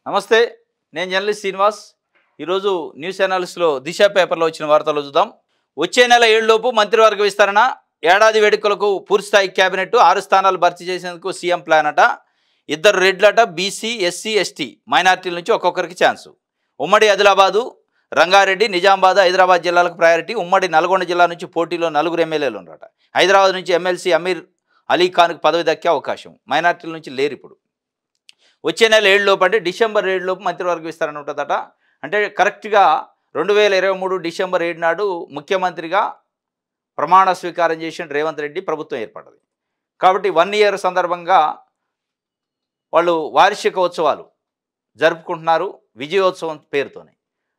నమస్తే, నేను జర్నలిస్ట్ శ్రీనివాస్. ఈరోజు న్యూస్ అనాలిసిస్లో దిశ పేపర్లో వచ్చిన వార్తలు చూద్దాం. వచ్చే నెల 7 లోపు మంత్రివర్గ విస్తరణ, ఏడాది వేడుకలకు పూర్తిస్థాయి క్యాబినెట్, 6 స్థానాలు భర్తీ చేసేందుకు సీఎం ప్లాన్ అట. 2 రెడ్లట, బీసీ, ఎస్సీ, ఎస్టీ మైనార్టీల నుంచి ఒక్కొక్కరికి ఛాన్సు. ఉమ్మడి ఆదిలాబాదు, రంగారెడ్డి, నిజామాబాద్, హైదరాబాద్ జిల్లాలకు ప్రయారిటీ. ఉమ్మడి నల్గొండ జిల్లా నుంచి పోటీలో 4 ఎమ్మెల్యేలు ఉన్నారట. హైదరాబాద్ నుంచి ఎమ్మెల్సీ అమీర్ అలీ ఖాన్కు పదవి దక్కే అవకాశం. మైనార్టీల నుంచి లేరు. ఇప్పుడు వచ్చే నెల 7 లోపు అంటే డిసెంబర్ 7 లోపు మంత్రివర్గ విస్తరణ ఉంటుందట. అంటే కరెక్ట్గా 2023 డిసెంబర్ 7 నాడు ముఖ్యమంత్రిగా ప్రమాణ స్వీకారం చేసిన రేవంత్ రెడ్డి ప్రభుత్వం ఏర్పడ్డది. కాబట్టి 1 ఇయర్ సందర్భంగా వాళ్ళు వార్షిక ఉత్సవాలు జరుపుకుంటున్నారు, విజయోత్సవం పేరుతోనే.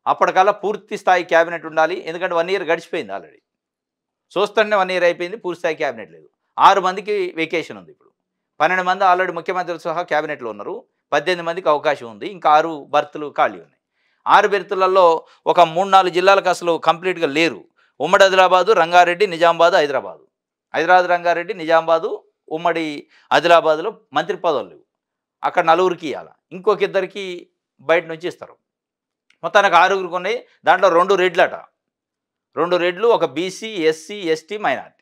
అప్పటికల్లా పూర్తి స్థాయి క్యాబినెట్ ఉండాలి. ఎందుకంటే 1 ఇయర్ గడిచిపోయింది ఆల్రెడీ. చూస్తుంటే 1 ఇయర్ అయిపోయింది, పూర్తి స్థాయి క్యాబినెట్ లేదు. 6 మందికి వెకేషన్ ఉంది. ఇప్పుడు 12 మంది ఆల్రెడీ ముఖ్యమంత్రులు సహా క్యాబినెట్లో ఉన్నారు. 18 మందికి అవకాశం ఉంది. ఇంకా 6 బర్తులు ఖాళీ ఉన్నాయి. 6 బెర్తులలో ఒక 3-4 జిల్లాలకు అసలు కంప్లీట్గా లేరు. ఉమ్మడి ఆదిలాబాదు, రంగారెడ్డి, నిజామాబాదు, హైదరాబాదు. రంగారెడ్డి, నిజామాబాదు, ఉమ్మడి ఆదిలాబాదులో మంత్రి పదవులు లేవు. అక్కడ 4కి ఇవ్వాలి, ఇంకొక 2కి బయట నుంచి ఇస్తారు. మొత్తానికి 6 ఉన్నాయి. దాంట్లో 2 రెడ్లట. 2 రెడ్లు, ఒక బీసీ, ఎస్సీ, ఎస్టీ, మైనార్టీ.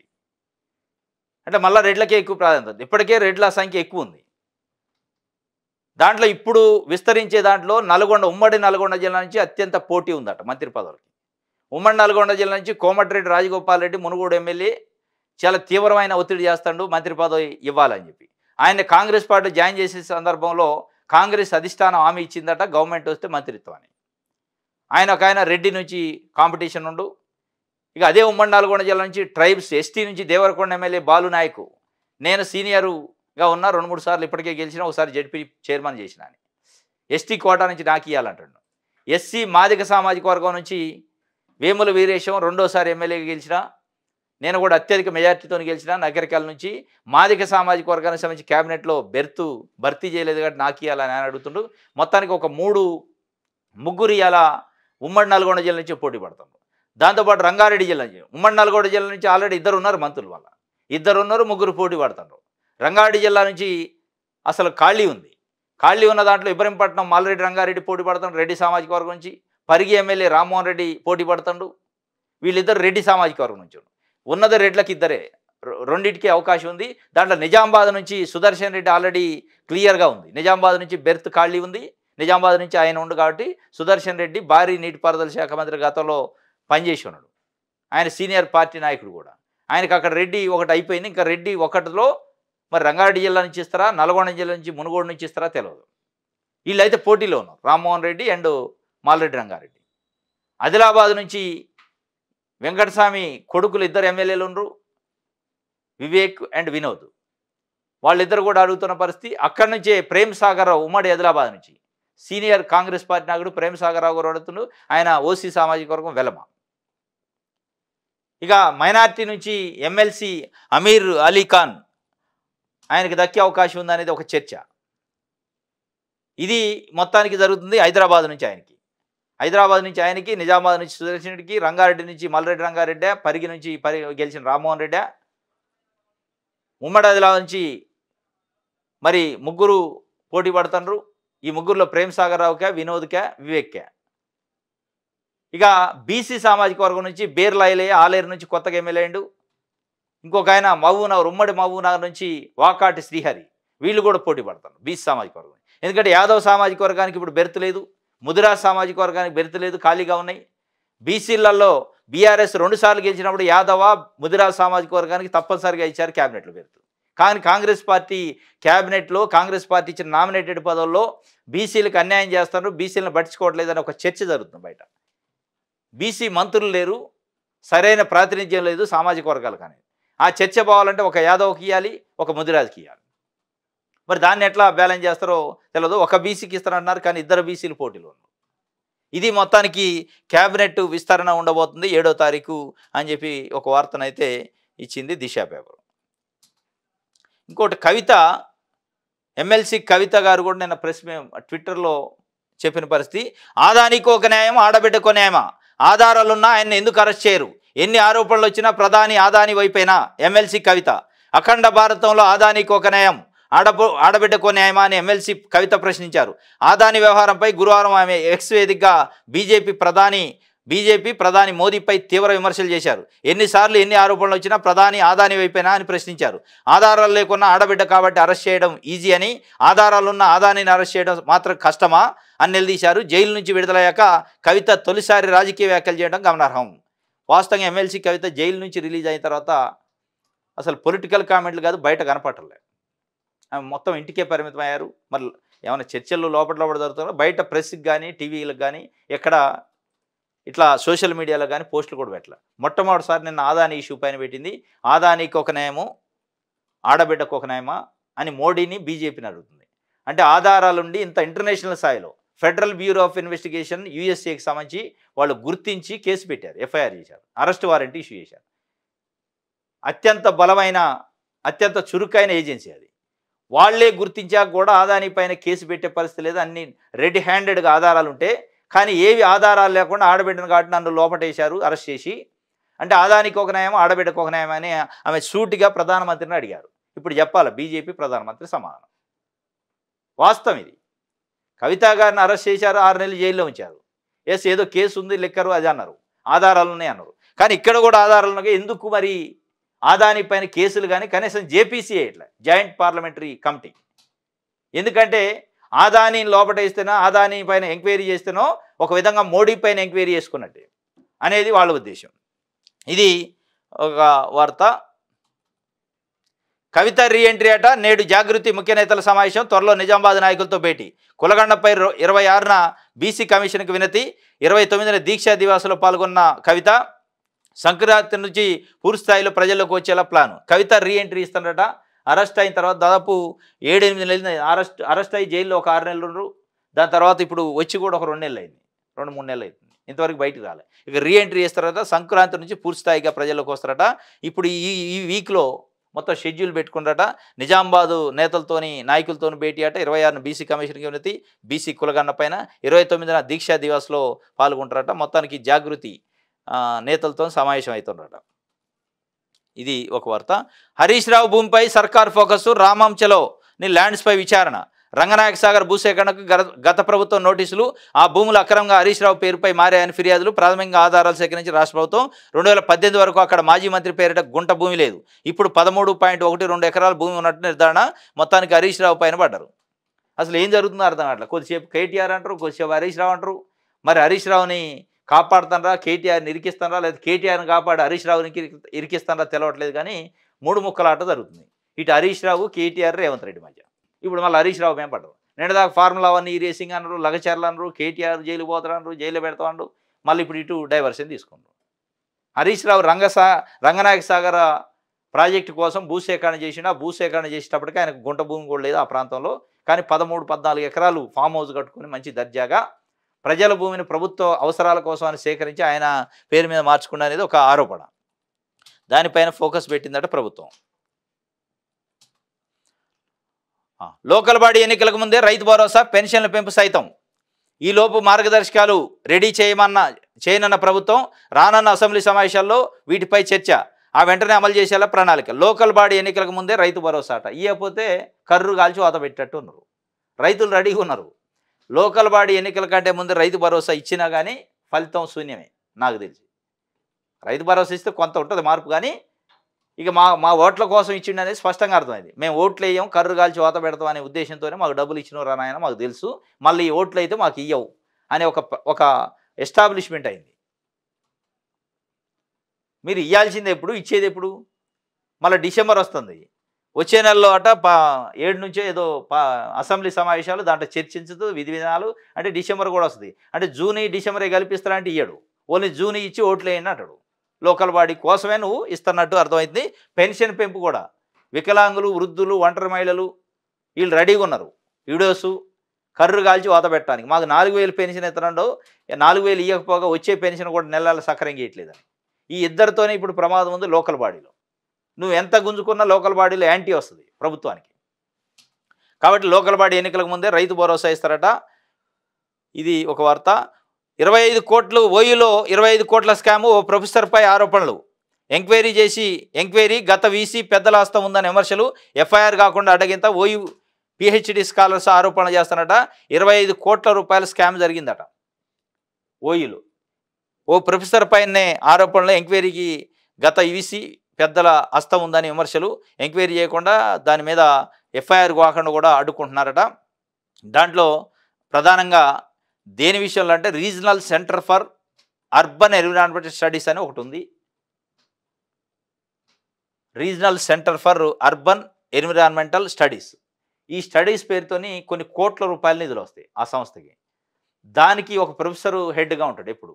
అంటే మళ్ళీ రెడ్లకే ఎక్కువ ప్రాధాన్యత. ఇప్పటికే రెడ్ల సంఖ్య ఎక్కువ ఉంది. దాంట్లో ఇప్పుడు విస్తరించే దాంట్లో ఉమ్మడి నల్గొండ జిల్లా నుంచి అత్యంత పోటీ ఉందట మంత్రి పదవులకి. ఉమ్మడి నల్గొండ జిల్లా నుంచి కోమటిరెడ్డి రాజగోపాల్ రెడ్డి, మునుగోడు ఎమ్మెల్యే, చాలా తీవ్రమైన ఒత్తిడి చేస్తాడు మంత్రి పదవి ఇవ్వాలని చెప్పి. ఆయన కాంగ్రెస్ పార్టీ జాయిన్ చేసే సందర్భంలో కాంగ్రెస్ అధిష్టానం హామీ ఇచ్చిందట, గవర్నమెంట్ వస్తే మంత్రిత్వం అని. ఆయన రెడ్డి నుంచి కాంపిటీషన్ ఉండు. ఇక అదే ఉమ్మడి నల్గొండ జిల్లా నుంచి ట్రైబ్స్, ఎస్టీ నుంచి దేవరకొండ ఎమ్మెల్యే బాలు నాయకు, నేను సీనియరుగా ఉన్నా, 2-3 సార్లు ఇప్పటికే గెలిచిన, ఒకసారి జడ్పీ చైర్మన్ చేసిన అని. ఎస్టీ కోటా నుంచి నాకు ఇవ్వాలంటాడు. ఎస్సీ మాదిగ సామాజిక వర్గం నుంచి వేముల వీరేశం రెండోసారి ఎమ్మెల్యేగా గెలిచిన, నేను కూడా అత్యధిక మెజార్టీతో గెలిచిన. నగరికల్ నుంచి మాదిగ సామాజిక వర్గానికి సంబంధించి క్యాబినెట్లో భర్తీ చేయలేదు కాబట్టి నాకు ఇవ్వాలని ఆయన అడుగుతుండు. మొత్తానికి ఒక 3-ముగ్గురు ఇలా ఉమ్మడి నల్గొండ జిల్లా నుంచి పోటీ పడతాం. దాంతోపాటు రంగారెడ్డి జిల్లా నుంచి, ఉమ్మడి నల్గొండ జిల్లా నుంచి ఆల్రెడీ 2 ఉన్నారు మంత్రులు. వాళ్ళ 2 ఉన్నారు, 3 పోటీ పడతారు. రంగారెడ్డి జిల్లా నుంచి అసలు ఖాళీ ఉంది. ఖాళీ ఉన్న దాంట్లో ఇబ్రహీంపట్నం మాల్రెడ్డి రంగారెడ్డి పోటీ పడతాడు, రెడ్డి సామాజిక వర్గం నుంచి. పరిగి ఎమ్మెల్యే రామ్మోహన్ రెడ్డి పోటీ పడతాడు. వీళ్ళిద్దరు రెడ్డి సామాజిక వర్గం నుంచి. ఉన్నది రెడ్లకి 2, 2టికి అవకాశం ఉంది. దాంట్లో నిజామాబాద్ నుంచి సుదర్శన్ రెడ్డి ఆల్రెడీ క్లియర్గా ఉంది. నిజామాబాద్ నుంచి బెర్త్ ఖాళీ ఉంది. నిజామాబాద్ నుంచి ఆయన ఉండు కాబట్టి సుదర్శన్ రెడ్డి భారీ నీటిపారుదల శాఖ మంత్రి గతంలో పనిచేసి ఉన్నాడు. ఆయన సీనియర్ పార్టీ నాయకుడు కూడా. ఆయనకు అక్కడ రెడ్డి ఒకటి అయిపోయింది. ఇంకా రెడ్డి ఒకటిలో మరి రంగారెడ్డి జిల్లా నుంచి ఇస్తారా, నల్గొండ జిల్లా నుంచి, మునుగోడు నుంచి ఇస్తారా తెలియదు. వీళ్ళైతే పోటీలో ఉన్నారు, రామ్మోహన్ రెడ్డి అండ్ మాల్రెడ్డి రంగారెడ్డి. ఆదిలాబాద్ నుంచి వెంకటస్వామి కొడుకులు 2 ఎమ్మెల్యేలు ఉన్నారు, వివేక్ అండ్ వినోద్. వాళ్ళిద్దరు కూడా అడుగుతున్న పరిస్థితి. అక్కడి నుంచే ప్రేమ్ సాగర్ రావు, ఉమ్మడి ఆదిలాబాద్ నుంచి సీనియర్ కాంగ్రెస్ పార్టీ నాయకుడు ప్రేమ్ సాగర్ రావు గారు అడుగుతుండు. ఆయన ఓసీ సామాజిక వర్గం వెలమ. ఇక మైనార్టీ నుంచి ఎమ్మెల్సీ అమీర్ అలీ ఖాన్, ఆయనకి దక్కే అవకాశం ఉందనేది ఒక చర్చ. ఇది మొత్తానికి జరుగుతుంది. హైదరాబాద్ నుంచి ఆయనకి, నిజామాబాద్ నుంచి సుదర్శన్ రెడ్డికి, రంగారెడ్డి నుంచి మల్రెడ్డి రంగారెడ్డి, పరిగి నుంచి గెలిచిన రామ్మోహన్ రెడ్డి, ఉమ్మడి ఆదిలాబాద్ నుంచి మరి 3 పోటీ పడుతున్నారు. ఈ 3లో ప్రేమ్ సాగర్ రావుకే, వినోద్కే, వివేక్కే. ఇక బీసీ సామాజిక వర్గం నుంచి బేర్లాయిలే, ఆలేరు నుంచి కొత్తగా ఎమ్మెల్యే అయ్యిండు. ఇంకొక ఆయన మహబూబ్నగర్, ఉమ్మడి మహబూబ్నగర్ నుంచి వాకాటి శ్రీహరి. వీళ్ళు కూడా పోటీ పడతారు బీసీ సామాజిక వర్గం. ఎందుకంటే యాదవ్ సామాజిక వర్గానికి ఇప్పుడు బెర్త్ లేదు, ముదిరాజ్ సామాజిక వర్గానికి బెర్త్ లేదు, ఖాళీగా ఉన్నాయి. బీసీలలో బీఆర్ఎస్ 2 సార్లు గెలిచినప్పుడు యాదవ, ముదిరాజ్ సామాజిక వర్గానికి తప్పనిసరిగా ఇచ్చారు క్యాబినెట్లో బెర్త్. కానీ కాంగ్రెస్ పార్టీ క్యాబినెట్లో, కాంగ్రెస్ పార్టీ ఇచ్చిన నామినేటెడ్ పదవుల్లో బీసీలకు అన్యాయం చేస్తున్నారు, బీసీలను పట్టించుకోవట్లేదని ఒక చర్చ జరుగుతుంది బయట. బీసీ మంత్రులు లేరు, సరైన ప్రాతినిధ్యం లేదు సామాజిక వర్గాలు. కానీ ఆ చర్చ పోవాలంటే ఒక యాదవ్కి ఇవ్వాలి, ఒక ముదిరాజ్కి ఇవ్వాలి. మరి దాన్ని ఎట్లా బ్యాలెన్స్ చేస్తారో తెలియదు. ఒక బీసీకి ఇస్తారంటున్నారు, కానీ 2 బీసీలు పోటీలో ఉన్నారు. ఇది మొత్తానికి క్యాబినెట్ విస్తరణ ఉండబోతుంది 7వ తారీఖు అని చెప్పి ఒక వార్తనైతే ఇచ్చింది దిశ పేపర్. ఇంకోటి కవిత, ఎమ్మెల్సీ కవిత గారు కూడా నిన్న ట్విట్టర్లో చెప్పిన పరిస్థితి. ఆదానికి ఒక న్యాయం, ఆడబిడ్డకు న్యాయమా? ఆధారాలున్నా ఆయన్ని ఎందుకు అరెస్ట్ చేయరు? ఎన్ని ఆరోపణలు వచ్చినా ప్రధాని ఆదాని వైపైనా ఎమ్మెల్సీ కవిత. అఖండ భారతంలో ఆదానికి ఒక న్యాయం, ఆడబిడ్డకో న్యాయమా అని ఎమ్మెల్సీ కవిత ప్రశ్నించారు. ఆదాని వ్యవహారంపై గురువారం ఆమె ఎక్స్ వేదికగా బీజేపీ ప్రధాని మోదీపై తీవ్ర విమర్శలు చేశారు. ఎన్నిసార్లు ఎన్ని ఆరోపణలు వచ్చినా ప్రధాని ఆదాని వైపేనా అని ప్రశ్నించారు. ఆధారాలు లేకున్నా ఆడబిడ్డ కాబట్టి అరెస్ట్ చేయడం ఈజీ అని, ఆధారాలున్న ఆదానిని అరెస్ట్ చేయడం మాత్రం కష్టమా అని నిలదీశారు. జైలు నుంచి విడుదలయ్యాక కవిత తొలిసారి రాజకీయ వ్యాఖ్యలు చేయడం గమనార్హం. వాస్తవంగా ఎమ్మెల్సీ కవిత జైలు నుంచి రిలీజ్ అయిన తర్వాత అసలు పొలిటికల్ కామెంట్లు కాదు, బయట కనపడలే. ఆమె మొత్తం ఇంటికే పరిమితం అయ్యారు. మరి ఏమైనా చర్చలు లోపల జరుగుతున్నారో బయట ప్రెస్కి కానీ టీవీలకు కానీ ఎక్కడ ఇట్లా సోషల్ మీడియాలో కానీ పోస్టులు కూడా పెట్టలే. మొట్టమొదటిసారి నిన్న ఆదాని ఇష్యూ పైన పెట్టింది. ఆదానికి ఒక న్యాయము, ఆడబిడ్డకు ఒక న్యాయమా అని మోడీని బీజేపీని అడుగుతుంది. అంటే ఆధారాలుండి ఇంత ఇంటర్నేషనల్ స్థాయిలో ఫెడరల్ బ్యూరో ఆఫ్ ఇన్వెస్టిగేషన్ యూఎస్ఏకి సంబంధించి వాళ్ళు గుర్తించి కేసు పెట్టారు, ఎఫ్ఐఆర్ చేశారు, అరెస్ట్ వారెంట్ ఇష్యూ చేశారు. అత్యంత బలమైన, అత్యంత చురుకైన ఏజెన్సీ అది. వాళ్లే గుర్తించాక కూడా ఆదాని పైన కేసు పెట్టే పరిస్థితి లేదు. అన్ని రెడ్ హ్యాండెడ్గా ఆధారాలు ఉంటే, కానీ ఏవి ఆధారాలు లేకుండా ఆడబిడ్డను కాబట్టి నన్ను లోపటేశారు అరెస్ట్ చేసి. అంటే ఆదానికి ఒక న్యాయం, ఆడబిడ్డకు ఒక న్యాయం అని ఆమె సూటిగా ప్రధానమంత్రిని అడిగారు. ఇప్పుడు చెప్పాలి బీజేపీ ప్రధానమంత్రి సమాధానం. వాస్తవం ఇది. కవితా గారిని అరెస్ట్ చేశారు, 6 నెలలు జైల్లో ఉంచారు. ఎస్ ఏదో కేసు ఉంది లెక్కరు అది అన్నారు, ఆధారాలు ఉన్నాయి అన్నారు. కానీ ఇక్కడ కూడా ఆధారాలు ఉన్నాయి. ఎందుకు మరి ఆదాని పైన కేసులు కానీ కనీసం జేపీసీ ఇట్లా జాయింట్ పార్లమెంటరీ కమిటీ? ఎందుకంటే ఆదాని లోపటేస్తేనో ఆదాని పైన ఎంక్వైరీ చేస్తేనో ఒక విధంగా మోడీ పైన ఎంక్వైరీ చేసుకున్నట్టే అనేది వాళ్ళ ఉద్దేశం. ఇది ఒక వార్త. కవిత రీఎంట్రీ అట. నేడు జాగృతి ముఖ్య నేతల సమావేశం, త్వరలో నిజామాబాద్ నాయకులతో భేటీ. కులగండపై 26న బీసీ కమిషన్కి వినతి. 29న దీక్షా దివాసులో పాల్గొన్న కవిత సంక్రాంతి నుంచి పూర్తి స్థాయిలో ప్రజల్లోకి వచ్చేలా ప్లాన్. కవిత రీఎంట్రీ ఇస్తారట. అరెస్ట్ అయిన తర్వాత దాదాపు 7-8 నెలలు అరెస్ట్ అయ్యి జైల్లో ఒక 6 నెలలు ఉన్నారు. దాని తర్వాత ఇప్పుడు వచ్చి కూడా ఒక 2 నెలలు అయింది, 2-3 నెలలు అవుతుంది, ఇంతవరకు బయటకు రాలే. ఇక రీఎంట్రీ చేస్తారట. సంక్రాంతి నుంచి పూర్తి స్థాయిగా ప్రజల్లోకి వస్తారట. ఇప్పుడు ఈ వీక్లో మొత్తం షెడ్యూల్ పెట్టుకున్నారట. నిజామాబాదు నాయకులతోని భేటీ అట. 26న బీసీ కమిషన్కి వినతి, బీసీ కులగన్న పైన. 29న దీక్షా దివాస్లో పాల్గొంటారట. మొత్తానికి జాగృతి నేతలతో సమావేశం అవుతుండట. ఇది ఒక వార్త. హరీష్ రావు భూమిపై సర్కార్ ఫోకస్. రామంచలో ల్యాండ్స్పై విచారణ. రంగనాయక సాగర్ భూసేకరణకు గత ప్రభుత్వం నోటీసులు. ఆ భూములు అక్రమంగా హరీష్ రావు పేరుపై మారాయని ఫిర్యాదులు. ప్రాథమికంగా ఆధారాలు సేకరించి రాష్ట్ర ప్రభుత్వం 2018 వరకు అక్కడ మాజీ మంత్రి పేరిట గుంట భూమి లేదు. ఇప్పుడు 13.12 ఎకరాల భూమి ఉన్నట్టు నిర్ధారణ. మొత్తానికి హరీష్ రావు పైన పడ్డారు. అసలు ఏం జరుగుతుందో అర్థం కావట్లేదు. కొద్దిసేపు కేటీఆర్ అంటారు, కొద్దిసేపు హరీష్ రావు అంటారు. మరి హరీష్ రావుని కాపాడుతానరా, కేటీఆర్ని ఇరికిస్తానరా, లేదా కేటీఆర్ని కాపాడి హరీష్ రావునికి ఇరికిస్తానరా తెలవట్లేదు. కానీ 3 ముక్కల ఆట జరుగుతుంది. ఇటు హరీష్ రావు, కేటీఆర్, రేవంత్ రెడ్డి మధ్య. ఇప్పుడు మళ్ళీ హరీష్ రావు మేము పడ్డారు. నిన్నదాకా ఫార్ములా 1 ఈ రేసింగ్ అన్నారు, లగచర్లు అన్నారు, కేటీఆర్ జైలు పోతారన్నారు, జైలు పెడతామన్నారు. మళ్ళీ ఇప్పుడు ఇటు డైవర్షన్ తీసుకున్నారు. హరీష్ రావు రంగనాయక సాగర్ ప్రాజెక్టు కోసం భూసేకరణ చేసిన, భూసేకరణ చేసేటప్పటికి ఆయనకు గుంట భూమి కూడా లేదు ఆ ప్రాంతంలో. కానీ 13-14 ఎకరాలు ఫామ్ హౌస్ కట్టుకుని మంచి దర్జాగా ప్రజల భూమిని ప్రభుత్వ అవసరాల కోసం అని సేకరించి ఆయన పేరు మీద మార్చుకున్న అనేది ఒక ఆరోపణ. దానిపైన ఫోకస్ పెట్టిందట ప్రభుత్వం. లోకల్ బాడీ ఎన్నికలకు ముందే రైతు భరోసా, పెన్షన్ల పెంపు సైతం. ఈలోపు మార్గదర్శకాలు రెడీ చేయనన్న ప్రభుత్వం. రానున్న అసెంబ్లీ సమావేశాల్లో వీటిపై చర్చ. ఆ వెంటనే అమలు చేసేలా ప్రణాళిక. లోకల్ బాడీ ఎన్నికలకు ముందే రైతు భరోసా అట. ఇవ్వకపోతే కర్రు కాల్చి వాత పెట్టట్టు ఉన్నారు. రైతులు రెడీగా ఉన్నారు. లోకల్ బాడీ ఎన్నికల కంటే ముందు రైతు భరోసా ఇచ్చినా కానీ ఫలితం శూన్యమే నాకు తెలిసి. రైతు భరోసా ఇస్తే కొంత ఉంటుంది మార్పు, కానీ ఇక మా ఓట్ల కోసం ఇచ్చిండు అనేది స్పష్టంగా అర్థమైంది. మేము ఓట్లు వేయం, కర్రు కాల్చి వాత పెడతాం అనే ఉద్దేశంతోనే మాకు డబ్బులు ఇచ్చినవారు అని ఆయన మాకు తెలుసు. మళ్ళీ ఈ ఓట్లు అయితే మాకు ఇయ్యవు అనే ఒక ఎస్టాబ్లిష్మెంట్ అయింది. మీరు ఇవ్వాల్సింది ఎప్పుడు, ఇచ్చేది ఎప్పుడు? మళ్ళీ డిసెంబర్ వస్తుంది, వచ్చే నెలలో అట 7 నుంచో ఏదో అసెంబ్లీ సమావేశాలు, దాంట్లో చర్చించదు విధి విధానాలు. అంటే డిసెంబర్ కూడా వస్తుంది. అంటే జూన్ డిసెంబరే కల్పిస్తారంటే ఇయ్యడు. ఓన్లీ జూన్ ఇచ్చి ఓట్లు వేయండి అంటాడు. లోకల్ బాడీ కోసమే నువ్వు ఇస్తున్నట్టు అర్థమైంది. పెన్షన్ పెంపు కూడా వికలాంగులు, వృద్ధులు, ఒంటరి మహిళలు వీళ్ళు రెడీగా ఉన్నారు. వీడియోసు కర్రు కాల్చి వాత పెట్టడానికి. మాకు 4000 పెన్షన్ ఇస్తున్నాడు, 4000 ఇవ్వకపోగా వచ్చే పెన్షన్ కూడా నెలల సక్రంగా ఇవ్వట్లేదని. ఈ ఇద్దరితోనే ఇప్పుడు ప్రమాదం ఉంది లోకల్ బాడీలో. నువ్వు ఎంత గుంజుకున్నా లోకల్ బాడీలో యాంటీ వస్తుంది ప్రభుత్వానికి. కాబట్టి లోకల్ బాడీ ఎన్నికలకు ముందే రైతు భరోసా ఇస్తారట. ఇది ఒక వార్త. 25 కోట్లు ఓయూలో 25 కోట్ల స్కాము, ఓ ప్రొఫెసర్పై ఆరోపణలు. ఎంక్వైరీ గత వీసీ పెద్దల హస్తం ఉందని విమర్శలు, ఎఫ్ఐఆర్ కాకుండా అడ్డగింత, ఓయూ పిహెచ్డి స్కాలర్స్ ఆరోపణలు చేస్తానట. 25 కోట్ల రూపాయల స్కామ్ జరిగిందట ఓయూలో. ఓ ప్రొఫెసర్ పైనే ఆరోపణలు, ఎంక్వైరీకి గత వీసీ పెద్దల హస్తం ఉందని విమర్శలు, ఎంక్వైరీ చేయకుండా దాని మీద ఎఫ్ఐఆర్ కాకుండా కూడా అడ్డుకుంటున్నారట. దాంట్లో ప్రధానంగా దేని విషయంలో అంటే regional centre for urban environmental studies అని ఒకటి ఉంది. Regional centre for urban environmental studies. ఈ స్టడీస్ పేరుతోని కొన్ని కోట్ల రూపాయల నిధులు వస్తాయి ఆ సంస్థకి. దానికి ఒక ప్రొఫెసరు హెడ్గా ఉంటాడు ఎప్పుడు.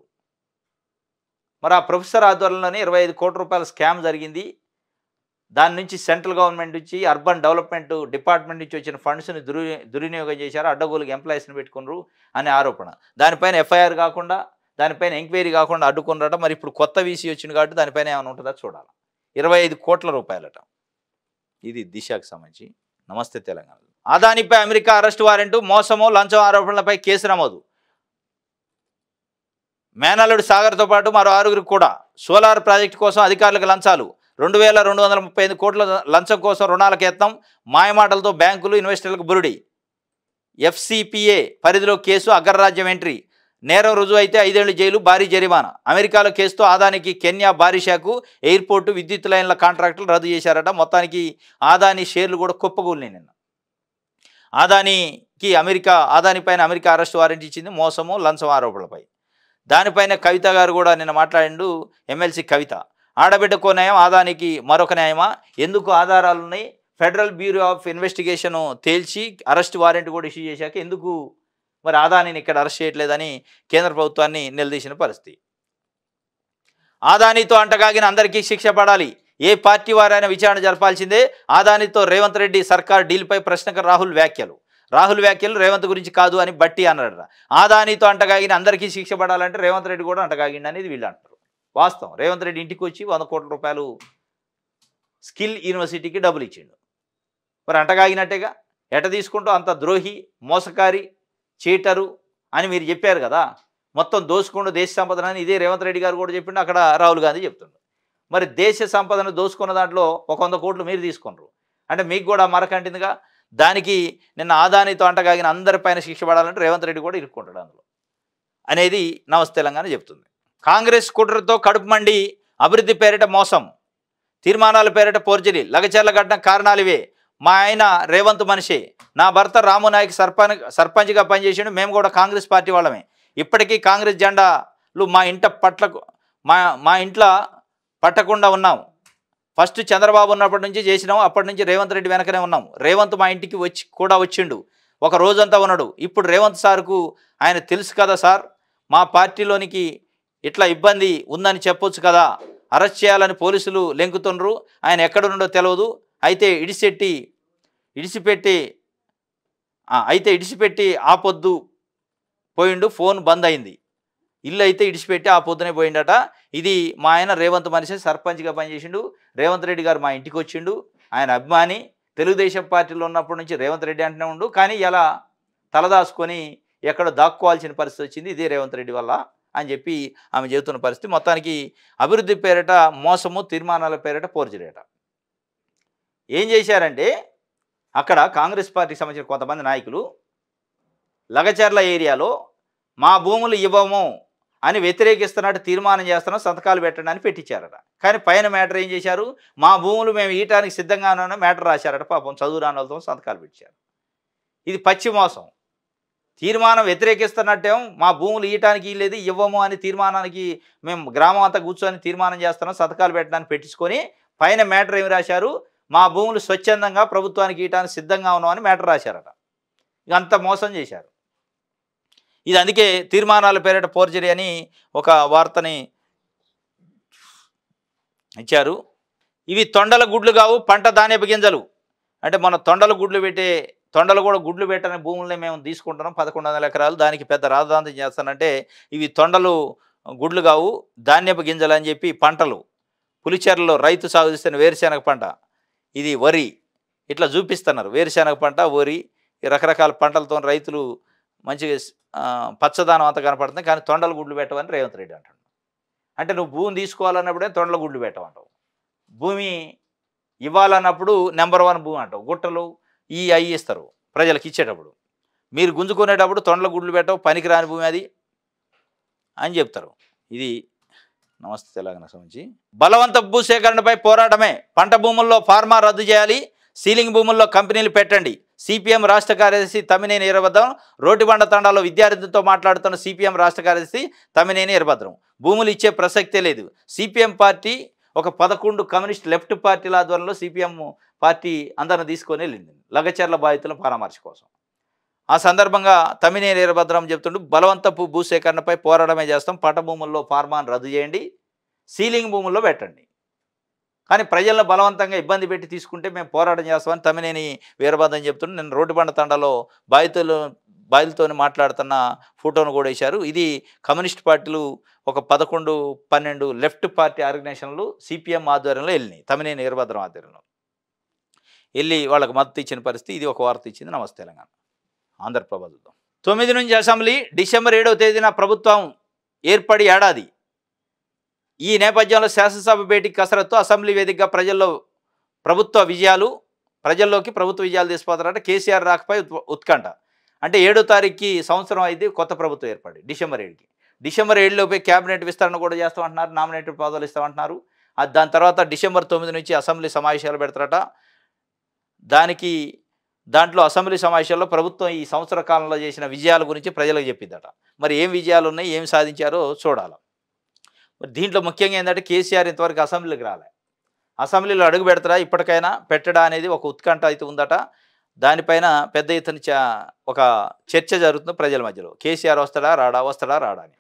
మరి ఆ ప్రొఫెసర్ ఆధ్వర్యంలోనే 25 కోట్ల రూపాయల స్కామ్ జరిగింది. దాని నుంచి సెంట్రల్ గవర్నమెంట్ నుంచి, అర్బన్ డెవలప్మెంట్ డిపార్ట్మెంట్ నుంచి వచ్చిన ఫండ్స్ని దుర్వినియోగం చేశారు, అడ్డగోలుగా ఎంప్లాయీస్ని పెట్టుకున్నారు అనే ఆరోపణ. దానిపైన ఎఫ్ఐఆర్ కాకుండా, దానిపైన ఎంక్వైరీ కాకుండా అడ్డుకున్నారట. మరి ఇప్పుడు కొత్త వీసీ వచ్చింది కాబట్టి దానిపైన ఏమైనా ఉంటుందా చూడాలి. 25 కోట్ల రూపాయలట. ఇది దిశకు సంబంధించి. నమస్తే తెలంగాణ. అదానిపై అమెరికా అరెస్ట్ వారెంటు, మోసమో లంచం ఆరోపణలపై కేసు నమోదు. మేనల్లుడు సాగర్తో పాటు మరో 6గురికి కూడా సోలార్ ప్రాజెక్టు కోసం అధికారులకు లంచాలు. 2235 కోట్ల లంచం కోసం రుణాలకు యత్నం, మాయమాటలతో బ్యాంకులు ఇన్వెస్టర్లకు బురుడి. ఎఫ్సిపిఏ పరిధిలో కేసు, అగ్రరాజ్యం ఎంట్రీ. నేరం రుజువు అయితే 5 ఏళ్లు జైలు, భారీ జరిమానా. అమెరికాలో కేసుతో అదానికి కెన్యా బారిషాకు ఎయిర్పోర్టు, విద్యుత్ లైన్ల కాంట్రాక్టులు రద్దు చేశారట. మొత్తానికి అదాని షేర్లు కూడా కుప్పకూలినాయి నిన్న. అదానిపైన అమెరికా అరెస్ట్ వారెంట్ ఇచ్చింది మోసము లంచం ఆరోపణలపై. దానిపైన కవిత గారు కూడా నిన్న మాట్లాడిండు. ఎమ్మెల్సీ కవిత, ఆడబిడ్డకో న్యాయం, అదానికి మరొక న్యాయమా? ఎందుకు ఆధారాలు ఉన్నాయి? ఫెడరల్ బ్యూరో ఆఫ్ ఇన్వెస్టిగేషన్ తేల్చి అరెస్ట్ వారెంట్ కూడా ఇష్యూ చేశాక ఎందుకు మరి అదానిని ఇక్కడ అరెస్ట్ చేయట్లేదని కేంద్ర ప్రభుత్వాన్ని నిలదీసిన పరిస్థితి. అదానితో అంటగాగిన అందరికీ శిక్ష పడాలి, ఏ పార్టీ వారైనా విచారణ జరపాల్సిందే. అదానితో రేవంత్ రెడ్డి సర్కార్ డీల్పై ప్రశ్నకు రాహుల్ వ్యాఖ్యలు రేవంత్ గురించి కాదు అని బట్టి అన్నాడు. అదానితో అంటగాగిన అందరికీ శిక్ష పడాలంటే రేవంత్ రెడ్డి కూడా అంటగాగిండి అనేది వీళ్ళు అంటారు. వాస్తవం. రేవంత్ రెడ్డి ఇంటికి వచ్చి 100 కోట్ల రూపాయలు స్కిల్ యూనివర్సిటీకి డబ్బులు ఇచ్చిండు. మరి అంటగాగినట్టేగా. ఎట తీసుకుంటూ అంత ద్రోహి, మోసకారి, చీటరు అని మీరు చెప్పారు కదా. మొత్తం దోసుకుంటూ దేశ సంపదనని ఇదే రేవంత్ రెడ్డి గారు కూడా చెప్పిండు, అక్కడ రాహుల్ గాంధీ చెప్తుండ్రు. మరి దేశ సంపదను దోసుకున్న దాంట్లో 100 కోట్లు మీరు తీసుకున్నారు అంటే మీకు కూడా మరకంటిందిగా. దానికి నిన్న అదానితో అంటగాగిన అందరిపైన శిక్ష పడాలంటే రేవంత్ రెడ్డి కూడా ఇరుక్కుంటాడు అందులో అనేది నమస్తే తెలంగాణ చెప్తుంది. కాంగ్రెస్ కుట్రతో కడుపు మండి, అభివృద్ధి పేరిట మోసం, తీర్మానాల పేరిట పోర్జరీ, లగచర్ల ఘటన కారణాలు ఇవే. మా ఆయన రేవంత్ మనిషే, నా భర్త రాము నాయక్ సర్పంచ్గా పనిచేసాడు, మేము కూడా కాంగ్రెస్ పార్టీ వాళ్ళమే. ఇప్పటికీ కాంగ్రెస్ జెండాలు మా ఇంట్లో పట్టకుండా ఉన్నాం. ఫస్ట్ చంద్రబాబు ఉన్నప్పటి నుంచి చేసినాం, అప్పటి నుంచి రేవంత్ రెడ్డి వెనకనే ఉన్నాం. రేవంత్ మా ఇంటికి వచ్చిండు, ఒక రోజంతా ఉన్నాడు. ఇప్పుడు రేవంత్ సార్కు ఆయన తెలుసు కదా సార్, మా పార్టీలోనికి ఇట్లా ఇబ్బంది ఉందని చెప్పొచ్చు కదా, అరెస్ట్ చేయాలని పోలీసులు లెంకుతుండ్రు, ఆయన ఎక్కడున్నాడో తెలియదు, అయితే ఇడిచిపెట్టి ఆ పొద్దు పోయిండు, ఫోన్ బంద్ అయింది, ఇల్లు అయితే ఇడిచిపెట్టి ఆ పొద్దునే పోయిండట. ఇది మా ఆయన రేవంత్ మనిషి, సర్పంచ్గా పనిచేసిండు, రేవంత్ రెడ్డి గారు మా ఇంటికి వచ్చిండు, ఆయన అభిమాని, తెలుగుదేశం పార్టీలో ఉన్నప్పటి నుంచి రేవంత్ రెడ్డి అంటూనే ఉండు, కానీ ఇలా తలదాసుకొని ఎక్కడో దాక్కోవాల్సిన పరిస్థితి వచ్చింది, ఇదే రేవంత్ రెడ్డి వల్ల అని చెప్పి ఆమె చెబుతున్న పరిస్థితి. మొత్తానికి అభివృద్ధి పేరిట మోసము, తీర్మానాల పేరిట పోర్జరీట. ఏం చేశారంటే అక్కడ కాంగ్రెస్ పార్టీకి సంబంధించిన కొంతమంది నాయకులు లగచర్ల ఏరియాలో మా భూములు ఇవ్వము అని వ్యతిరేకిస్తున్నట్టు తీర్మానం చేస్తున్నాం, సంతకాలు పెట్టండి అని పెట్టించారట. కానీ పైన మ్యాటర్ ఏం చేశారు, మా భూములు మేము ఈయటానికి సిద్ధంగా ఉన్నామని మ్యాటర్ రాశారట. పాపం చదువు రాని వాళ్ళతో సంతకాలు పెట్టారు. ఇది పచ్చి మోసం. తీర్మానం వ్యతిరేకిస్తున్నట్టేమో మా భూములు ఇయటానికి లేదు, ఇవ్వము అని తీర్మానానికి మేము గ్రామం అంతా కూర్చొని తీర్మానం చేస్తున్నాం, సంతకాలు పెట్టడానికి పెట్టించుకొని పైన మ్యాటర్ ఏమి రాశారు, మా భూములు స్వచ్ఛందంగా ప్రభుత్వానికి ఇయటానికి సిద్ధంగా ఉన్నామని మ్యాటర్ రాశారట. ఇక అంత మోసం చేశారు. ఇది అందుకే తీర్మానాల పేరిట పోర్జరీ అని ఒక వార్తని ఇచ్చారు. ఇవి తొండల గుడ్లు కావు, పంట ధాన్యపు గింజలు. అంటే మన తొండలు కూడా గుడ్లు పెట్టని భూముల్ని మేము తీసుకుంటున్నాం, 1100 ఎకరాలు, దానికి పెద్ద రాజధాని చేస్తానంటే ఇవి తొండలు గుడ్లు కావు, ధాన్యపు గింజలు అని చెప్పి పంటలు. పులిచెర్లలో రైతు సాగు చేస్తున్న వేరుశెనగ పంట, ఇది వరి, ఇట్లా చూపిస్తున్నారు. వేరుశెనగ పంట, వరి, రకరకాల పంటలతో రైతులు మంచిగా పచ్చదనం అంతా కనపడుతుంది. కానీ తొండల గుడ్లు పెట్టవని రేవంత్ రెడ్డి అంటాడు. అంటే నువ్వు భూమి తీసుకోవాలన్నప్పుడే తొండల గుడ్లు పెట్టమంటావు. భూమి ఇవ్వాలన్నప్పుడు నెంబర్ 1 భూమి అంటావు. గుట్టలు అయి ఇస్తారు ప్రజలకు ఇచ్చేటప్పుడు. మీరు గుంజుకునేటప్పుడు తొండల గుడ్లు పెట్టవు, పనికిరాని భూమి అది అని చెప్తారు. ఇది నమస్తే తెలంగాణ సంబంధించి. బలవంత భూసేకరణపై పోరాటమే, పంట భూముల్లో ఫార్మా రద్దు చేయాలి, సీలింగ్ భూముల్లో కంపెనీలు పెట్టండి. సిపిఎం రాష్ట్ర కార్యదర్శి తమ్మినేని వీరభద్రం. రోటిబండ తండాలో విద్యార్థులతో మాట్లాడుతున్న సిపిఎం రాష్ట్ర కార్యదర్శి తమ్మినేని వీరభద్రం. భూములు ఇచ్చే ప్రసక్తే లేదు. సిపిఎం పార్టీ ఒక 11 కమ్యూనిస్ట్ లెఫ్ట్ పార్టీల ఆధ్వర్యంలో సిపిఎం పార్టీ అందరిని తీసుకొని వెళ్ళింది లగచర్ల బాధితుల పరామర్శ కోసం. ఆ సందర్భంగా తమ్మినేని వీరభద్రం చెప్తుంటూ బలవంతపు భూసేకరణపై పోరాటమే చేస్తాం, పంట భూముల్లో ఫార్మాను రద్దు చేయండి, సీలింగ్ భూముల్లో పెట్టండి, కానీ ప్రజలను బలవంతంగా ఇబ్బంది పెట్టి తీసుకుంటే మేము పోరాటం చేస్తామని తమ్మినేని వీరభద్రం చెప్తుంటే నేను రోడ్డుబండ తండాలో బాధితులతో మాట్లాడుతున్న ఫోటోను కూడా వేశారు. ఇది కమ్యూనిస్ట్ పార్టీలు ఒక 11-12 లెఫ్ట్ పార్టీ ఆర్గనైజేషన్లు సిపిఎం ఆధ్వర్యంలో వెళ్ళినాయి, తమ్మినేని వీరభద్రం ఆధ్వర్యంలో వెళ్ళి వాళ్ళకు మద్దతు ఇచ్చిన పరిస్థితి. ఇది ఒక వార్త ఇచ్చింది నమస్తే తెలంగాణ. ఆంధ్రప్రభ చూద్దాం. 9 నుంచి అసెంబ్లీ, డిసెంబర్ 7వ తేదీన ప్రభుత్వం ఏర్పడి ఏడాది. ఈ నేపథ్యంలో శాసనసభ భేటీకి కసరత్తు, అసెంబ్లీ వేదికగా ప్రజల్లోకి ప్రభుత్వ విజయాలు తీసుకుపోతారట. కేసీఆర్ రాకపై ఉత్కంఠ. అంటే 7వ తారీఖుకి సంవత్సరం అయితే కొత్త ప్రభుత్వం ఏర్పడి డిసెంబర్ 7కి. డిసెంబర్ 7లోపే క్యాబినెట్ విస్తరణ కూడా చేస్తామంటున్నారు, నామినేటెడ్ పదవులు ఇస్తామంటున్నారు. దాని తర్వాత డిసెంబర్ 9 నుంచి అసెంబ్లీ సమావేశాలు పెడతారట. దాంట్లో అసెంబ్లీ సమావేశాల్లో ప్రభుత్వం ఈ సంవత్సర కాలంలో చేసిన విజయాల గురించి ప్రజలకు చెప్పిద్దట. మరి ఏం విజయాలు ఉన్నాయి, ఏం సాధించారో చూడాలి. మరి దీంట్లో ముఖ్యంగా ఏంటంటే కేసీఆర్ ఇంతవరకు అసెంబ్లీకి రాలే. అసెంబ్లీలో అడుగు పెడతారా ఇప్పటికైనా పెట్టడా అనేది ఒక ఉత్కంఠ అయితే ఉందట. దానిపైన పెద్ద ఎత్తున ఒక చర్చ జరుగుతుంది ప్రజల మధ్యలో. కేసీఆర్ వస్తాడా రాడా అని.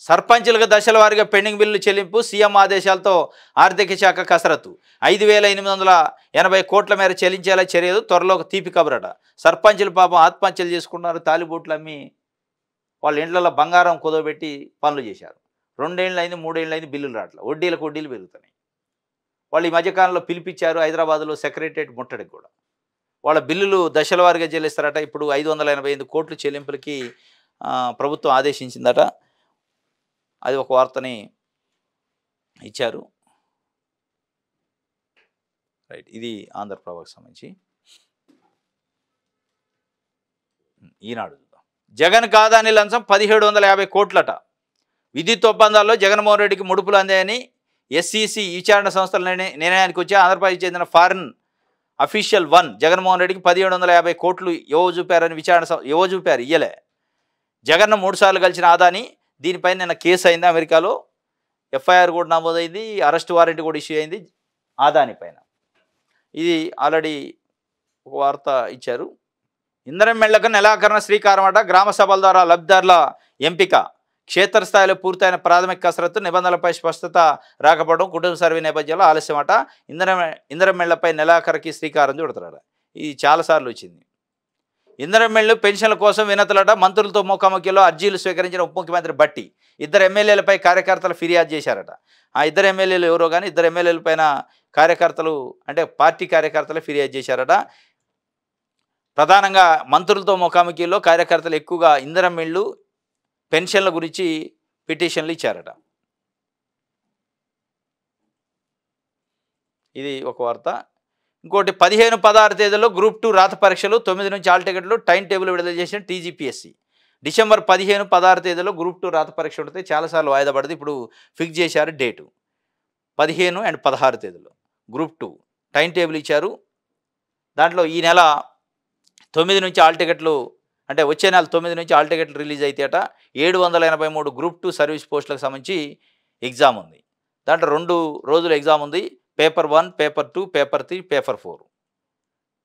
సర్పంచులకు దశల వారీగా పెండింగ్ బిల్లులు చెల్లింపు, సీఎం ఆదేశాలతో ఆర్థిక శాఖ కసరత్తు. 5,880 కోట్ల మేర చెల్లించేలా చర్యలు, త్వరలో తీపి కబురట. సర్పంచులు పాపం ఆత్మహత్యలు చేసుకున్నారు, తాలిబోట్లు అమ్మి వాళ్ళ ఇండ్లలో బంగారం కుదవబెట్టి పనులు చేశారు. 2 ఏళ్ళు అయింది, 3 ఏళ్ళు అయింది, బిల్లులు రావట్లేదు, వడ్డీలు పెరుగుతున్నాయి. వాళ్ళు ఈ మధ్యకాలంలో పిలిపించారు హైదరాబాద్లో సెక్రటరియట్ ముట్టడికి కూడా. వాళ్ళ బిల్లులు దశల వారీగా చెల్లిస్తారట. ఇప్పుడు 588 కోట్లు చెల్లింపులకి ప్రభుత్వం ఆదేశించిందట. అది ఒక వార్తని ఇచ్చారు. రైట్, ఇది ఆంధ్రప్రభకు సంబంధించి. ఈనాడు చూద్దాం. జగన్ కాదాని లంచం 1750 కోట్లట. విద్యుత్ ఒప్పందాల్లో జగన్మోహన్ రెడ్డికి ముడుపులు అందాయని ఎస్ఈసి విచారణ సంస్థల నిర్ణయానికి వచ్చి ఆంధ్రప్రదేశ్ చెందిన ఫారిన్ అఫీషియల్ 1 జగన్మోహన్ రెడ్డికి 1750 కోట్లు చూపారు ఇయ్యలే. జగన్ను 3 సార్లు కలిసిన ఆదాని. దీనిపైన నిన్న కేసు అయింది అమెరికాలో, ఎఫ్ఐఆర్ కూడా నమోదైంది, అరెస్ట్ వారెంట్ కూడా ఇష్యూ అయింది ఆదాని పైన. ఇది ఆల్రెడీ ఒక వార్త ఇచ్చారు. ఇంధనం మెళ్లకు నెలాఖరున శ్రీకారమట. గ్రామ సభల ద్వారా లబ్ధిదారుల ఎంపిక, క్షేత్రస్థాయిలో పూర్తయిన ప్రాథమిక కసరత్తు, నిబంధనలపై స్పష్టత రాకపోవడం, కుటుంబ సర్వే నేపథ్యంలో ఆలస్యమట. ఇంధనం మెళ్లపై నెలాఖరుకి శ్రీకారం చుడతారట. ఇది చాలాసార్లు వచ్చింది. ఇంధనం మెళ్లు పెన్షన్ల కోసం వినతులట. మంత్రులతో ముఖాముఖిలో అర్జీలు స్వీకరించిన ఉప ముఖ్యమంత్రి భట్టి 2 ఎమ్మెల్యేలపై కార్యకర్తలు ఫిర్యాదు చేశారట. ఆ 2 ఎమ్మెల్యేలు ఎవరో కానీ 2 ఎమ్మెల్యేల పైన కార్యకర్తలు అంటే పార్టీ కార్యకర్తలు ఫిర్యాదు చేశారట. ప్రధానంగా మంత్రులతో ముఖాముఖిలో కార్యకర్తలు ఎక్కువగా ఇంధనం మెళ్లు పెన్షన్ల గురించి పిటిషన్లు ఇచ్చారట. ఇది ఒక వార్త. ఇంకోటి 15-16 తేదీలో గ్రూప్ 2 రాత పరీక్షలు, 9 నుంచి ఆల్ టికెట్లు టైం టేబుల్ విడుదల చేసిన టీజీపీఎస్సీ. డిసెంబర్ 15-16 తేదీలో గ్రూప్ 2 రాత పరీక్ష ఉంటుంది. చాలాసార్లు వాయిదా పడింది, ఇప్పుడు ఫిక్స్ చేశారు డేటు. 15 and 16 తేదీలో గ్రూప్ 2 టైం టేబుల్ ఇచ్చారు. దాంట్లో ఈ నెల 9 నుంచి ఆల్ టికెట్లు అంటే వచ్చే నెల 9 నుంచి ఆల్ టికెట్లు రిలీజ్ అయితేట. 783 గ్రూప్ 2 సర్వీస్ పోస్టులకు సంబంధించి ఎగ్జామ్ ఉంది. దాంట్లో 2 రోజుల ఎగ్జామ్ ఉంది. Paper 1, paper 2, paper 3, paper 4.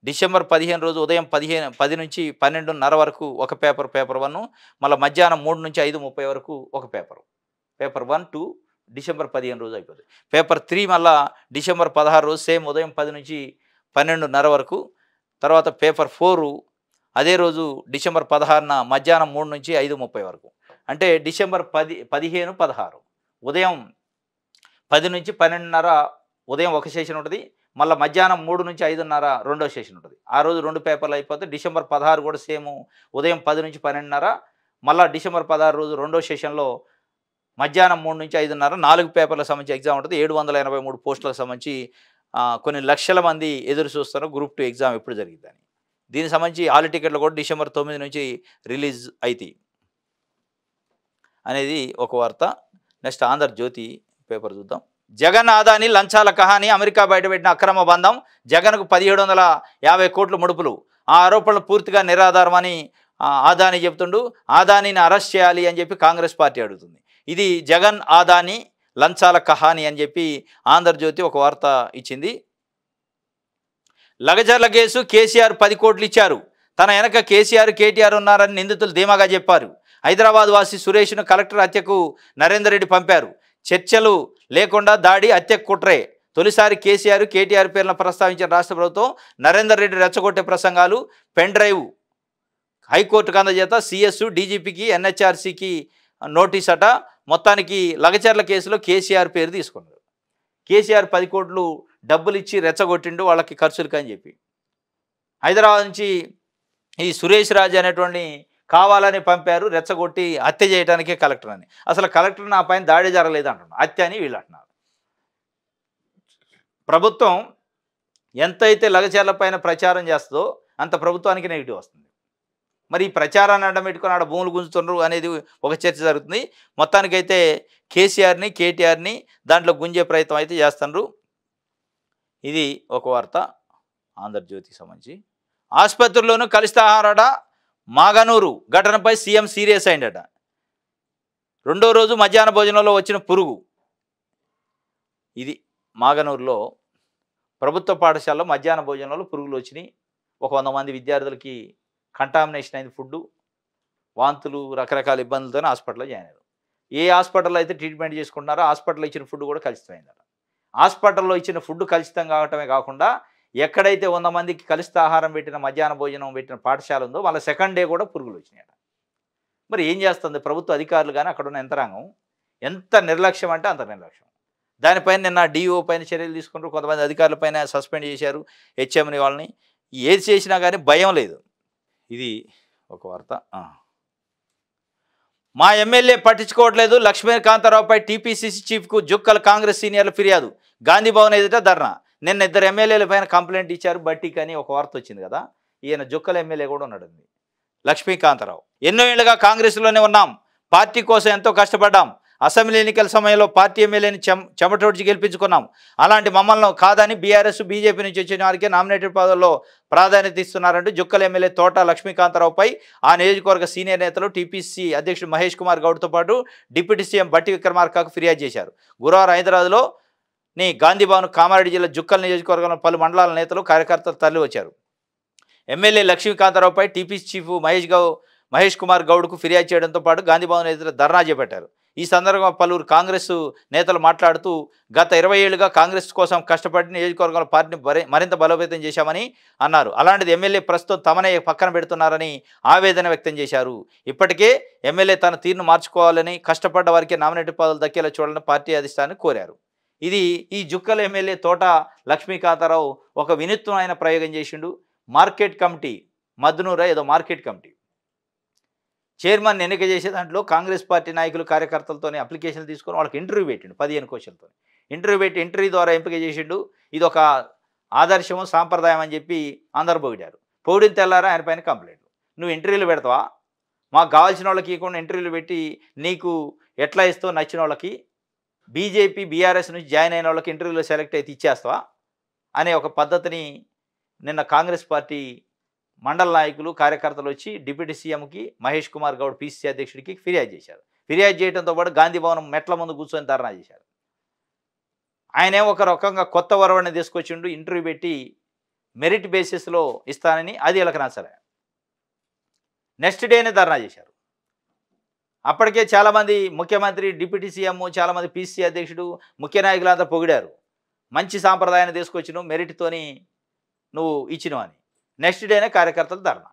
December 15 రోజు ఉదయం 10 నుంచి 12:30 వరకు ఒక పేపర్ 1, మళ్ళీ మధ్యాహ్నం 3 నుంచి 5:30 వరకు ఒక పేపర్ 1, 2 డిసెంబర్ 15 రోజు అయిపోతుంది. పేపర్ 3 మళ్ళీ డిసెంబర్ 16 రోజు సేమ్ ఉదయం 10 నుంచి 12:30 వరకు. తర్వాత పేపర్ 4 అదే రోజు డిసెంబర్ 16న మధ్యాహ్నం 3 నుంచి 5:30 వరకు. అంటే డిసెంబర్ 15, 16 ఉదయం 10 నుంచి 12:30 ఉదయం ఒక సెషన్ ఉంటుంది. మళ్ళీ మధ్యాహ్నం 3 నుంచి 5:30 రెండో సెషన్ ఉంటుంది. ఆ రోజు 2 పేపర్లు అయిపోతే డిసెంబర్ 16 కూడా సేమ్ ఉదయం 10 నుంచి 12:30. మళ్ళీ డిసెంబర్ 16 రోజు రెండో సెషన్లో మధ్యాహ్నం 3 నుంచి 5:30 4 పేపర్లకు సంబంధించి ఎగ్జామ్ ఉంటుంది. 783 పోస్టులకు సంబంధించి కొన్ని లక్షల మంది ఎదురు చూస్తున్నారు గ్రూప్ 2 ఎగ్జామ్ ఎప్పుడు జరిగిద్దని. దీనికి సంబంధించి హాల్ టికెట్లు కూడా డిసెంబర్ 9 నుంచి రిలీజ్ అయితాయి అనేది ఒక వార్త. నెక్స్ట్ ఆంధ్రజ్యోతి పేపర్ చూద్దాం. జగన్ ఆదాని లంచాల కహాని, అమెరికా బయటపెట్టిన అక్రమ బంధం, జగన్కు 1750 కోట్ల ముడుపులు. ఆ ఆరోపణలు పూర్తిగా నిరాధారమని ఆదాని చెబుతుండు. ఆదానిని అరెస్ట్ చేయాలి అని చెప్పి కాంగ్రెస్ పార్టీ అడుగుతుంది. ఇది జగన్ ఆదాని లంచాల కహాని అని చెప్పి ఆంధ్రజ్యోతి ఒక వార్త ఇచ్చింది. లగచర్ల కేసు కేసీఆర్ 10 కోట్లు ఇచ్చారు. తన వెనక కేసీఆర్ కేటీఆర్ ఉన్నారని నిందితులు ధీమాగా చెప్పారు. హైదరాబాద్ వాసి సురేష్ను కలెక్టర్ హత్యకు నరేందర్ రెడ్డి పంపారు. చర్చలు లేకుండా దాడి, హత్య కుట్రే. తొలిసారి కేసీఆర్ కేటీఆర్ పేర్లను ప్రస్తావించిన రాష్ట్ర ప్రభుత్వం నరేందర్ రెడ్డి రెచ్చగొట్టే ప్రసంగాలు, పెన్ డ్రైవ్ హైకోర్టుకు అందజేత, సిఎస్ డీజీపీకి ఎన్హెచ్ఆర్సీకి నోటీస్ అట. మొత్తానికి లగచర్ల కేసులో కేసీఆర్ పేరు తీసుకున్నారు. కేసీఆర్ 10 కోట్లు డబ్బులు ఇచ్చి రెచ్చగొట్టిండు వాళ్ళకి ఖర్చులకి అని చెప్పి. హైదరాబాద్ నుంచి ఈ సురేష్ రాజు అనేటువంటి కావాలని పంపారు, రెచ్చగొట్టి హత్య చేయడానికే కలెక్టర్ అని. అసలు కలెక్టర్ నా పైన దాడి జరగలేదు అంటున్నారు, హత్య అని వీళ్ళు అంటున్నారు. ప్రభుత్వం ఎంతైతే లగచర్ల పైన ప్రచారం చేస్తుందో అంత ప్రభుత్వానికి నెగిటివ్ వస్తుంది. మరి ఈ ప్రచారాన్ని అడ్డం పెట్టుకొని ఆడ భూములు గుంజుతున్నారు అనేది ఒక చర్చ జరుగుతుంది. మొత్తానికైతే కేసీఆర్ని కేటీఆర్ని దాంట్లో గుంజే ప్రయత్నం అయితే చేస్తున్నారు. ఇది ఒక వార్త ఆంధ్రజ్యోతికి సంబంధించి. ఆసుపత్రుల్లోనూ కలిస్తాహారట, మాగనూరు ఘటనపై సీఎం సీరియస్ అయిందట. 2వ రోజు మధ్యాహ్న భోజనంలో వచ్చిన పురుగు. ఇది మాగనూరులో ప్రభుత్వ పాఠశాలలో మధ్యాహ్న భోజనంలో పురుగులు వచ్చినాయి. ఒక 100 మంది విద్యార్థులకి కంటామినేషన్ అయింది. ఫుడ్డు, వాంతులు, రకరకాల ఇబ్బందులతో హాస్పిటల్లో జాయిన్ అయ్యారు. ఏ హాస్పిటల్లో అయితే ట్రీట్మెంట్ చేసుకుంటున్నారో హాస్పిటల్లో ఇచ్చిన ఫుడ్ కూడా కలుషితమైందట. హాస్పిటల్లో ఇచ్చిన ఫుడ్ కలుషితం కావటమే కాకుండా ఎక్కడైతే 100 మందికి కలుషిత ఆహారం పెట్టిన మధ్యాహ్న భోజనం పెట్టిన పాఠశాల ఉందో వాళ్ళ సెకండ్ డే కూడా పురుగులు వచ్చినాయట. మరి ఏం చేస్తుంది ప్రభుత్వ అధికారులు కానీ అక్కడ ఉన్న యంత్రాంగం? ఎంత నిర్లక్ష్యం అంటే అంత నిర్లక్ష్యం. దానిపైన నిన్న డిఓ పైన చర్యలు తీసుకుంటారు, కొంతమంది అధికారుల పైన సస్పెండ్ చేశారు హెచ్ఎంని వాళ్ళని. ఏది చేసినా కానీ భయం లేదు. ఇది ఒక వార్త. మా ఎమ్మెల్యే పట్టించుకోవట్లేదు, లక్ష్మీకాంతారావుపై టీపీసీసీ చీఫ్కు జుక్కల కాంగ్రెస్ సీనియర్లు ఫిర్యాదు. గాంధీ భవన్ ఎదుట ధర్నా. నిన్న 2 ఎమ్మెల్యేల పైన కంప్లైంట్ ఇచ్చారు బట్టికి అని ఒక వార్త వచ్చింది కదా. ఈయన జుక్కల ఎమ్మెల్యే కూడా ఉన్నాడు లక్ష్మీకాంతారావు. ఎన్నో ఏళ్ళుగా కాంగ్రెస్లోనే ఉన్నాం, పార్టీ కోసం ఎంతో కష్టపడ్డాం. అసెంబ్లీ ఎన్నికల సమయంలో పార్టీ ఎమ్మెల్యేని చెమటోడ్చి గెలిపించుకున్నాం. అలాంటి మమ్మల్ని కాదని బీఆర్ఎస్ బీజేపీ నుంచి వచ్చిన వారికి నామినేటెడ్ పదవుల్లో ప్రాధాన్యత ఇస్తున్నారంటూ జుక్కల ఎమ్మెల్యే తోట లక్ష్మీకాంతారావుపై ఆ నియోజకవర్గ సీనియర్ నేతలు టీపీసీ అధ్యక్షుడు మహేష్ కుమార్ గౌడ్తో పాటు డిప్యూటీ సీఎం బట్టి విక్రమార్కకు ఫిర్యాదు చేశారు. గురువారం హైదరాబాద్లో గాంధీ భవన్ కామారెడ్డి జిల్లా జుక్కల్ నియోజకవర్గంలో పలు మండలాల నేతలు కార్యకర్తలు తరలి వచ్చారు. ఎమ్మెల్యే లక్ష్మీకాంతారావుపై టీపీసీ చీఫ్ మహేష్ కుమార్ గౌడ్కు ఫిర్యాదు చేయడంతో పాటు గాంధీ భవన్ ఎదుట ధర్నా చేపట్టారు. ఈ సందర్భంగా పలువురు కాంగ్రెస్ నేతలు మాట్లాడుతూ గత 20 ఏళ్లుగా కాంగ్రెస్ కోసం కష్టపడి నియోజకవర్గంలో పార్టీని మరింత బలోపేతం చేశామని అన్నారు. అలాంటిది ఎమ్మెల్యే ప్రస్తుతం తమనే పక్కన పెడుతున్నారని ఆవేదన వ్యక్తం చేశారు. ఇప్పటికే ఎమ్మెల్యే తన తీరును మార్చుకోవాలని, కష్టపడ్డ వారికి నామినేటెడ్ పదవులు దక్కేలా చూడాలని పార్టీ అధిష్టానాన్ని కోరారు. ఇది ఈ జుక్కల ఎమ్మెల్యే తోట లక్ష్మీకాంతారావు ఒక వినూత్నమైన ప్రయోగం చేసిండు. మార్కెట్ కమిటీ, మద్నూరా ఏదో మార్కెట్ కమిటీ చైర్మన్ ఎన్నిక చేసే దాంట్లో కాంగ్రెస్ పార్టీ నాయకులు కార్యకర్తలతోనే అప్లికేషన్లు తీసుకొని వాళ్ళకి ఇంటర్వ్యూ పెట్టిండు. 15 క్వశ్చన్లతో ఇంటర్వ్యూ పెట్టి ఇంటర్వ్యూ ద్వారా ఎంపిక చేసిండు. ఇది ఒక ఆదర్శము, సాంప్రదాయం అని చెప్పి అందరు పొగిడారు. పొగిడిన తెల్లారా ఆయన పైన కంప్లైంట్లు. నువ్వు ఇంటర్వ్యూలు పెడతావా? మాకు కావాల్సిన వాళ్ళకి ఇవ్వకుండా ఇంటర్వ్యూలు పెట్టి నీకు ఎట్లా ఇస్తావు నచ్చిన వాళ్ళకి, బీజేపీ బీఆర్ఎస్ నుంచి జాయిన్ అయిన వాళ్ళకి ఇంటర్వ్యూలో సెలెక్ట్ అయితే ఇచ్చేస్తావా అనే ఒక పద్ధతిని నిన్న కాంగ్రెస్ పార్టీ మండల నాయకులు కార్యకర్తలు వచ్చి డిప్యూటీ సీఎంకి మహేష్ కుమార్ గౌడ్ పీసీసీ అధ్యక్షుడికి ఫిర్యాదు చేశారు. ఫిర్యాదు చేయడంతో పాటు గాంధీ భవనం మెట్ల ముందు కూర్చొని ధర్నా చేశారు. ఆయనే ఒక రకంగా కొత్త వరవడిని తీసుకొచ్చిండు. ఇంటర్వ్యూ పెట్టి మెరిట్ బేసిస్లో ఇస్తానని, అది వీళ్ళకి నచ్చలే. నెక్స్ట్ డేనే ధర్నా చేశారు. అప్పటికే చాలామంది ముఖ్యమంత్రి, డిప్యూటీ సీఎం, చాలామంది పీసీసీ అధ్యక్షుడు, ముఖ్య నాయకులంతా పొగిడారు. మంచి సాంప్రదాయాన్ని తీసుకొచ్చినావు, మెరిట్తోని నువ్వు ఇచ్చినావు అని. నెక్స్ట్ డేనే కార్యకర్తలు ధర్నా.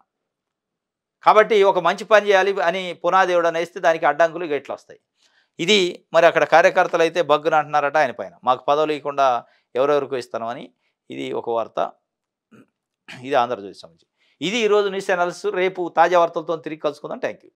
కాబట్టి ఒక మంచి పని చేయాలి అని పునాది ఎవడని వేస్తే దానికి అడ్డంకులు ఇట్లా వస్తాయి. ఇది మరి అక్కడ కార్యకర్తలు అయితే బగ్గున అంటున్నారట ఆయన పైన, మాకు పదవులు ఇవ్వకుండా ఎవరెవరికి ఇస్తాను అని. ఇది ఒక వార్త. ఇది ఆంధ్రజ్యోతి సంబంధించి. ఇది ఈరోజు న్యూస్ ఛానల్స్. రేపు తాజా వార్తలతో తిరిగి కలుసుకుందాం. Thank you.